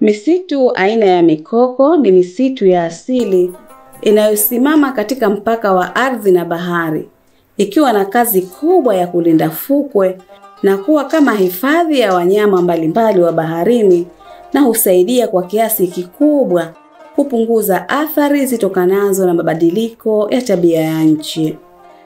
Misitu aina ya mikoko ni misitu ya asili inayosimama katika mpaka wa ardhi na bahari, ikiwa na kazi kubwa ya kulinda fukwe na kuwa kama hifadhi ya wanyama mbalimbali wa baharini, na husaidia kwa kiasi kikubwa kupunguza athari zitokanazo na mabadiliko ya tabia ya nchi.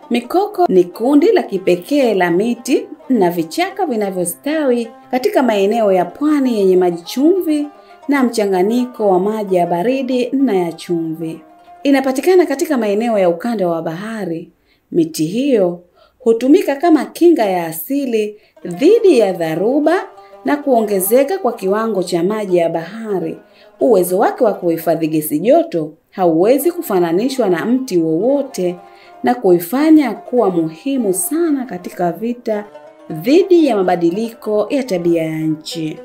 Mikoko ni kundi la kipekee la miti na vichaka vinavyostawi katika maeneo ya pwani yenye maji chumvi na mchanganyiko wa maji ya baridi na ya chumvi. Inapatikana katika maeneo ya ukanda wa bahari. Miti hiyo hutumika kama kinga ya asili dhidi ya dharuba na kuongezeka kwa kiwango cha maji ya bahari. Uwezo wake wa kuhifadhi gesi joto hauwezi kufananishwa na mti wowote, na kuifanya kuwa muhimu sana katika vita dhidi ya mabadiliko ya tabia ya nchi.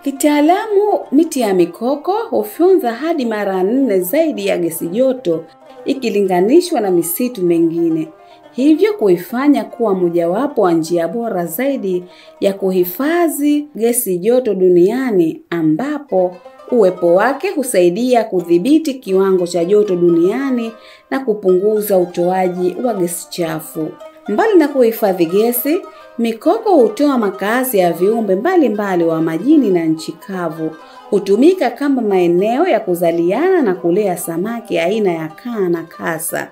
Kitaalamu, miti ya mikoko hufyonza hadi mara 4 zaidi ya gesi joto ikilinganishwa na misitu mengine, hivyo kuifanya kuwa mojawapo wa njia bora zaidi ya kuhifadhi gesi joto duniani, ambapo uwepo wake husaidia kudhibiti kiwango cha joto duniani na kupunguza utoaji wa gesi chafu. Mbali na kuhifadhi gesi, mikoko hutoa makazi ya viumbe mbalimbali wa majini na nchi kavu. Hutumika kama maeneo ya kuzaliana na kulea samaki aina ya kaa na kasa.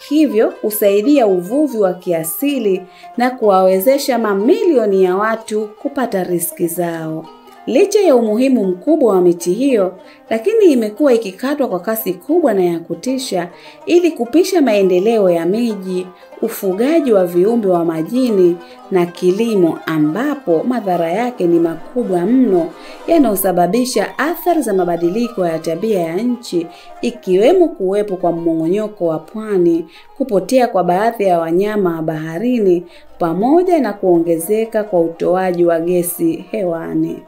Hivyo husaidia uvuvi wa kiasili na kuwawezesha mamilioni ya watu kupata riziki zao. Licha ya umuhimu mkubwa wa miti hiyo, lakini imekuwa ikikatwa kwa kasi kubwa na ya kutisha ili kupisha maendeleo ya miji, ufugaji wa viumbe wa majini na kilimo, ambapo madhara yake ni makubwa mno yanayosababisha athari za mabadiliko ya tabia ya nchi, ikiwemo kuwepo kwa mmomonyoko wa pwani, kupotea kwa baadhi ya wanyama wa baharini, pamoja na kuongezeka kwa utoaji wa gesi hewani.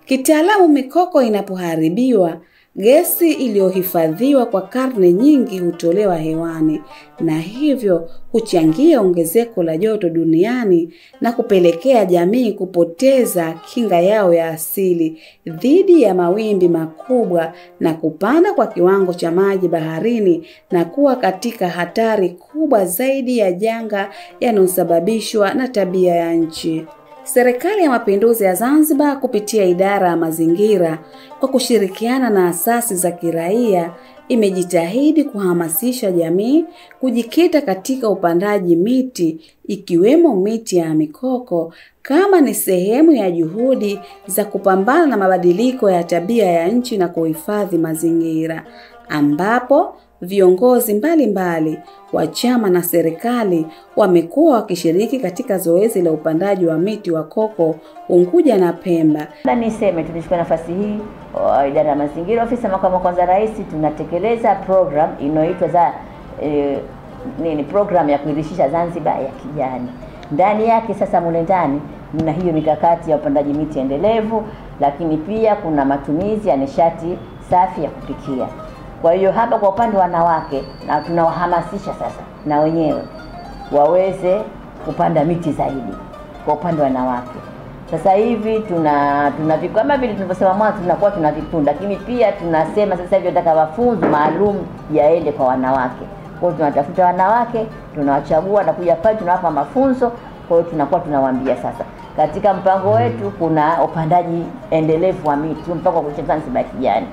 Kitaalamu, mikoko inapoharibiwa, gesi iliyohifadhiwa kwa karne nyingi hutolewa hewani, na hivyo huchangia ongezeko la joto duniani na kupelekea jamii kupoteza kinga yao ya asili dhidi ya mawimbi makubwa na kupanda kwa kiwango cha maji baharini, na kuwa katika hatari kubwa zaidi ya janga yanayosababishwa na tabia ya nchi. Serikali ya Mapinduzi ya Zanzibar kupitia idara ya mazingira kwa kushirikiana na asasi za kiraia imejitahidi kuhamasisha jamii kujikita katika upandaji miti, ikiwemo miti ya mikoko, kama ni sehemu ya juhudi za kupambana na mabadiliko ya tabia ya nchi na kuhifadhi mazingira, ambapo viongozi mbalimbali wa chama na serikali wamekuwa wakishiriki katika zoezi la upandaji wa miti wa koko Unguja na Pemba. Niseme tunachukua nafasi hii, idara ya mazingira, ofisi ya makamu wa kwanza rais, tunatekeleza program inayoitwa program ya kuirishisha Zanzibar ya kijani. Ndani yake sasa mule ndani mna hiyo mikakati ya upandaji miti endelevu, lakini pia kuna matumizi ya nishati safi ya kupikia. Kwa hiyo hapa kwa upande wa wanawake, na tunawahamasisha sasa na wenyewe waweze kupanda miti zaidi kwa upande wa wanawake. Sasa hivi tuna kama vile tulivyosema mwanzo, tunakuwa tuna vikundi, lakini pia tunasema sasa hivi tunataka mafunzo maalum yaende kwa wanawake. Kwa hiyo tunatafuta wanawake, tunawachagua na kuja pale tunawapa mafunzo. Kwa hiyo tunakuwa tunawaambia sasa katika mpango wetu kuna upandaji endelevu wa miti, mpango wa kuirisha Zanzibar ya kijani.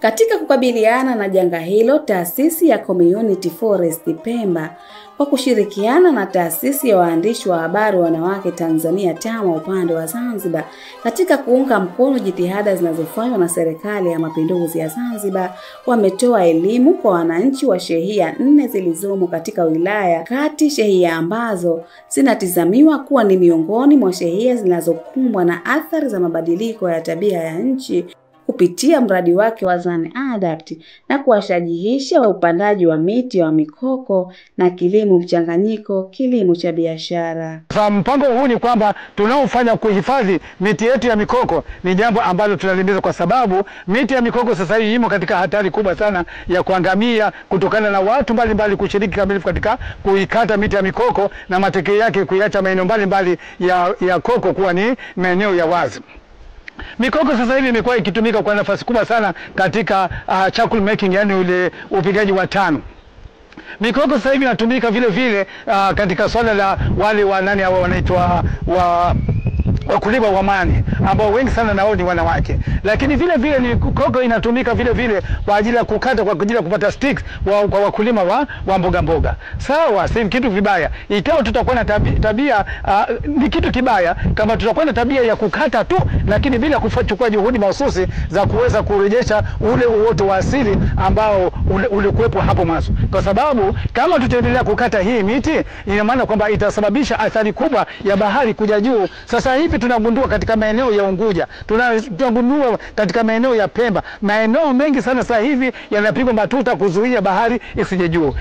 Katika kukabiliana na janga hilo, taasisi ya Community Forest Pemba kwa kushirikiana na taasisi ya waandishi wa habari wanawake Tanzania TAMWA upande wa Zanzibar, katika kuunga mkono jitihada zinazofanywa na Serikali ya Mapinduzi ya Zanzibar, wametoa elimu kwa wananchi wa shehia 4 zilizomo katika wilaya kati, shehia ambazo zinatizamiwa kuwa ni miongoni mwa shehia zinazokumbwa na athari za mabadiliko ya tabia ya nchi, kupitia mradi wake wa Zan Adapt, na kuwashajihisha wa upandaji wa miti wa mikoko na kilimo mchanganyiko, kilimo cha biashara. Mpango huu ni kwamba tunaofanya kuhifadhi miti yetu ya mikoko ni jambo ambalo tunalihimiza, kwa sababu miti ya mikoko sasa hivi imo katika hatari kubwa sana ya kuangamia kutokana na watu mbalimbali kushiriki kamilifu katika kuikata miti ya mikoko na matokeo yake kuiacha maeneo mbalimbali ya koko kuwa ni maeneo ya wazi. Mikoko sasa hivi imekuwa ikitumika kwa nafasi kubwa sana katika charcoal making, yani ule upigaji wa tano. Mikoko sasa hivi inatumika vile vile katika swala la wale wa nani hao wanaitwa wakulima wa mani ambao wengi sana nao ni wanawake. Lakini vile vile ni koko inatumika vile vile kwa ajili ya kukata, kwa ajili ya kupata sticks kwa wakulima wa mboga mboga. Sawa, si kitu vibaya. Ikawa tutakuwa na tabia ni kitu kibaya kama tutakuwa na tabia ya kukata tu, lakini bila kuchukua juhudi mahususi za kuweza kurejesha ule uoto wa asili ambao ulikuwepo hapo mwanzo. Kwa sababu kama tutaendelea kukata hii miti, ina maana kwamba itasababisha athari kubwa ya bahari kuja juu. Sasa hivi tunagundua katika maeneo ya Unguja, tunagundua katika maeneo ya Pemba, maeneo mengi sana sasa hivi yanapigwa matuta kuzuia bahari isije juu.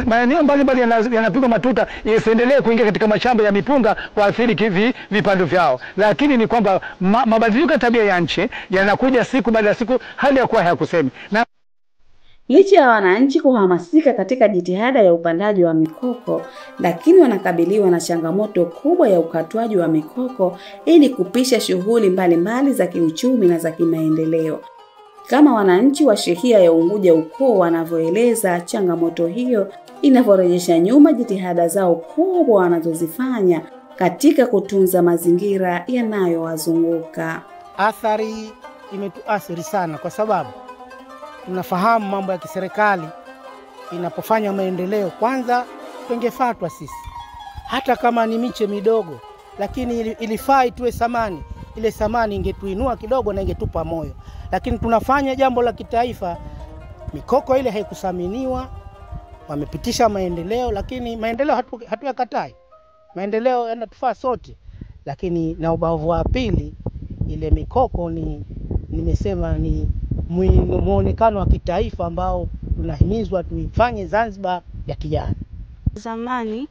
Maeneo mbalimbali yanapigwa matuta isiendelee kuingia katika mashamba ya mipunga kuathiri vipando vyao. Lakini ni kwamba mabadiliko ya tabia ya nchi yanakuja siku baada ya siku, hali ya kuwa hayakusemi. Na licha ya wananchi kuhamasika katika jitihada ya upandaji wa mikoko, lakini wanakabiliwa na changamoto kubwa ya ukatwaji wa mikoko ili kupisha shughuli mbalimbali za kiuchumi na za kimaendeleo. Kama wananchi wa shehia ya Unguja Ukoo wanavyoeleza, changamoto hiyo inavyorejesha nyuma jitihada zao kubwa wanazozifanya katika kutunza mazingira yanayowazunguka. Athari imetuathiri sana kwa sababu tunafahamu mambo ya kiserikali inapofanya maendeleo, kwanza tungefuatwa sisi, hata kama ni miche midogo, lakini ilifaa ituwe thamani. Ile thamani ingetuinua kidogo na ingetupa moyo. Lakini tunafanya jambo la kitaifa, mikoko ile haikusaminiwa. Wamepitisha maendeleo, lakini maendeleo hatuyakatai. Maendeleo yanatufaa sote. Lakini na ubavu wa pili, ile mikoko nimesema ni muonekano wa kitaifa ambao tunahimizwa tuifanye Zanzibar ya kijani. Zamani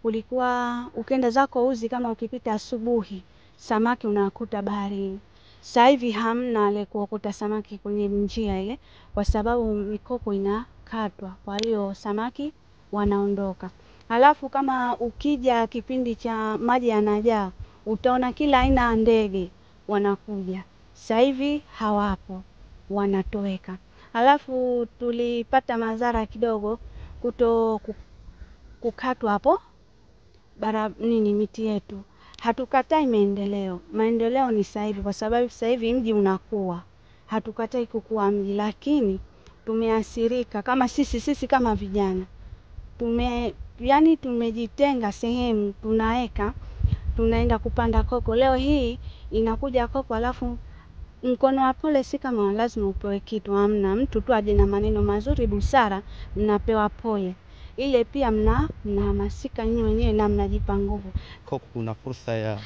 ulikuwa ukenda zako uzi, kama ukipita asubuhi samaki unakuta baharini. Sasa hivi hamna ile kuokota samaki kwenye njia ile, kwa sababu mikoko inakatwa, kwa hiyo samaki wanaondoka. Halafu kama ukija kipindi cha maji yanajaa, utaona kila aina ya ndege wanakuja. Sasa hivi hawapo, wanatoweka. Halafu tulipata madhara kidogo kukatwa hapo miti yetu. Hatukatai maendeleo. Maendeleo ni sasa hivi, kwa sababu sasa hivi mji unakuwa. Hatukatai kukua mji, lakini tumeathirika kama sisi kama vijana. Tumejitenga sehemu, tunaenda kupanda koko. Leo hii inakuja koko, alafu mkono wa pole si kama lazima upewe kitu, hamna. Mtu tu aje na maneno mazuri, busara, mnapewa pole. Ile pia mnahamasika nyinyi wenyewe na mnajipa nguvu. Koko kuna fursa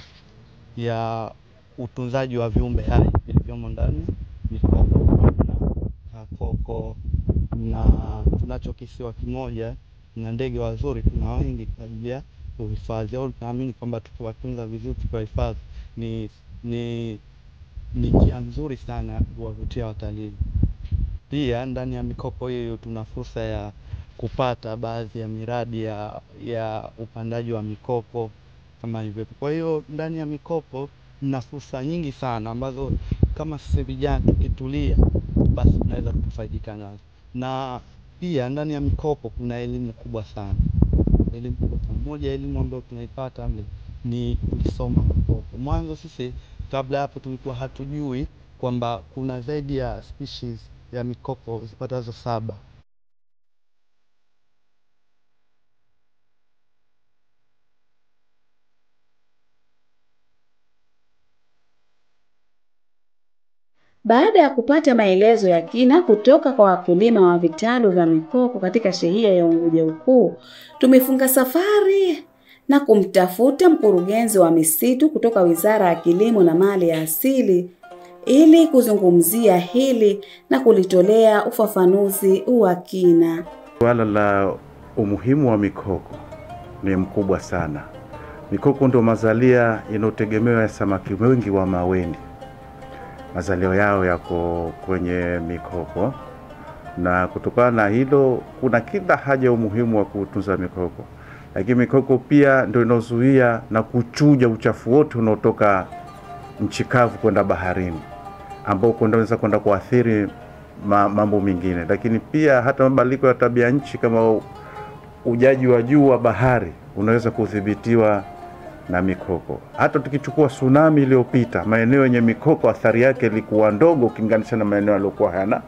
ya utunzaji wa viumbe hai vilivyomo ndani na koko, na tunacho kisiwa kimoja na ndege wazuri, tuna wengi kabisa kuhifadhi. Au tunaamini kwamba tukiwatunza vizuri, tukiwahifadhi ni njia nzuri sana kuwavutia watalii. Pia ndani ya mikoko hiyo tuna fursa ya kupata baadhi ya miradi ya upandaji wa mikoko kama hivyo. Kwa hiyo ndani ya mikoko mna fursa nyingi sana ambazo kama sisi vijana tukitulia, basi tunaweza kufaidika nazo. Na pia ndani ya mikoko kuna elimu kubwa sana. Elimu moja, elimu ambayo tunaipata ni kusoma mikoko. Mwanzo sisi kabla hapo tulikuwa hatujui kwamba kuna zaidi ya species ya mikoko zipatazo 7. Baada ya kupata maelezo ya kina kutoka kwa wakulima wa vitalu vya mikoko katika shehia ya Unguja Ukoo, tumefunga safari na kumtafuta mkurugenzi wa misitu kutoka Wizara ya Kilimo na Mali ya Asili ili kuzungumzia hili na kulitolea ufafanuzi wa kina. Swala la umuhimu wa mikoko ni mkubwa sana. Mikoko ndio mazalia yanotegemewa ya samaki wengi wa maweni. Mazalio yao yako kwenye mikoko, na kutokana na hilo kuna kila haja umuhimu wa kutunza mikoko. Lakini mikoko pia ndio inozuia na kuchuja uchafu wote unaotoka nchi kavu kwenda baharini, ambao kunaweza kwenda kuathiri mambo mengine. Lakini pia hata mabadiliko ya tabia nchi kama ujaji wa juu wa bahari unaweza kudhibitiwa na mikoko. Hata tukichukua tsunami iliyopita, maeneo yenye mikoko athari yake ilikuwa ndogo ukilinganisha na maeneo yaliyokuwa hayana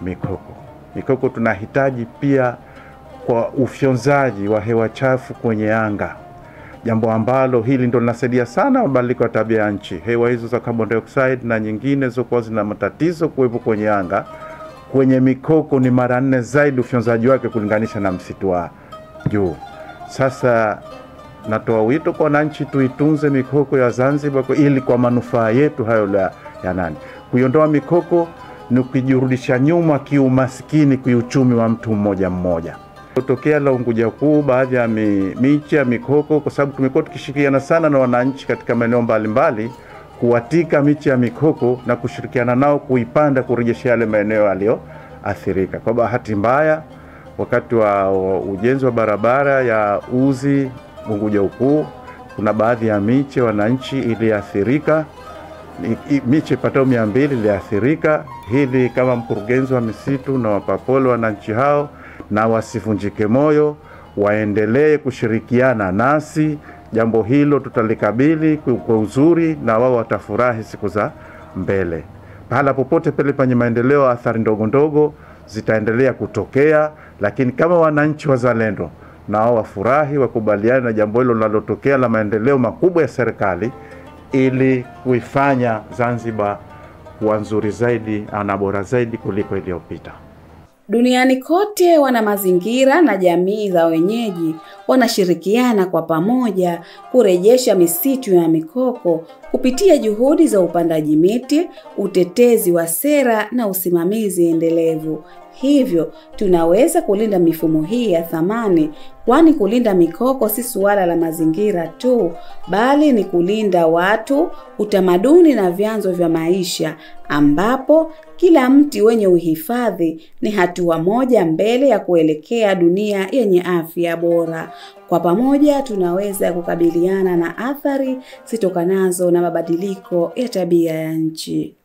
mikoko. Mikoko tunahitaji pia kwa ufyonzaji wa hewa chafu kwenye anga, jambo ambalo hili ndio linasaidia sana mabadiliko ya tabia ya nchi. Hewa hizo za carbon dioxide na nyingine zokuwa zina matatizo kuwepo kwenye anga, kwenye mikoko ni mara 4 zaidi ufyonzaji wake kulinganisha na msitu wa juu. Sasa natoa wito kwa wananchi tuitunze mikoko ya Zanzibar ili kwa manufaa yetu hayo ya nani. Kuiondoa mikoko ni kujirudisha nyuma kiumaskini, kiuchumi wa mtu mmoja mmoja. Kutokea la Unguja Kuu, baadhi ya miche ya mikoko, kwa sababu tumekuwa tukishirikiana sana na wananchi katika maeneo mbalimbali kuwatika miche ya mikoko na kushirikiana nao kuipanda kurejesha yale maeneo yaliyoathirika. Kwa bahati mbaya, wakati wa ujenzi wa barabara ya Uzi Unguja Kuu, kuna baadhi ya miche wananchi iliathirika, miche patao 200 iliathirika. Hili kama mkurugenzi wa misitu na wapapolo wananchi hao, na wasivunjike moyo, waendelee kushirikiana nasi. Jambo hilo tutalikabili kwa uzuri na wao watafurahi siku za mbele. Pahala popote pale penye maendeleo, athari ndogo ndogo zitaendelea kutokea, lakini kama wananchi wazalendo na wao wafurahi, wakubaliane na jambo hilo linalotokea la maendeleo makubwa ya serikali, ili kuifanya Zanzibar kuwa nzuri zaidi na bora zaidi kuliko iliyopita. Duniani kote wana mazingira na jamii za wenyeji wanashirikiana kwa pamoja kurejesha misitu ya mikoko kupitia juhudi za upandaji miti, utetezi wa sera na usimamizi endelevu. Hivyo tunaweza kulinda mifumo hii ya thamani, kwani kulinda mikoko si suala la mazingira tu, bali ni kulinda watu, utamaduni na vyanzo vya maisha, ambapo kila mti wenye uhifadhi ni hatua moja mbele ya kuelekea dunia yenye afya bora. Kwa pamoja tunaweza kukabiliana na athari zitokanazo na mabadiliko ya tabia ya nchi.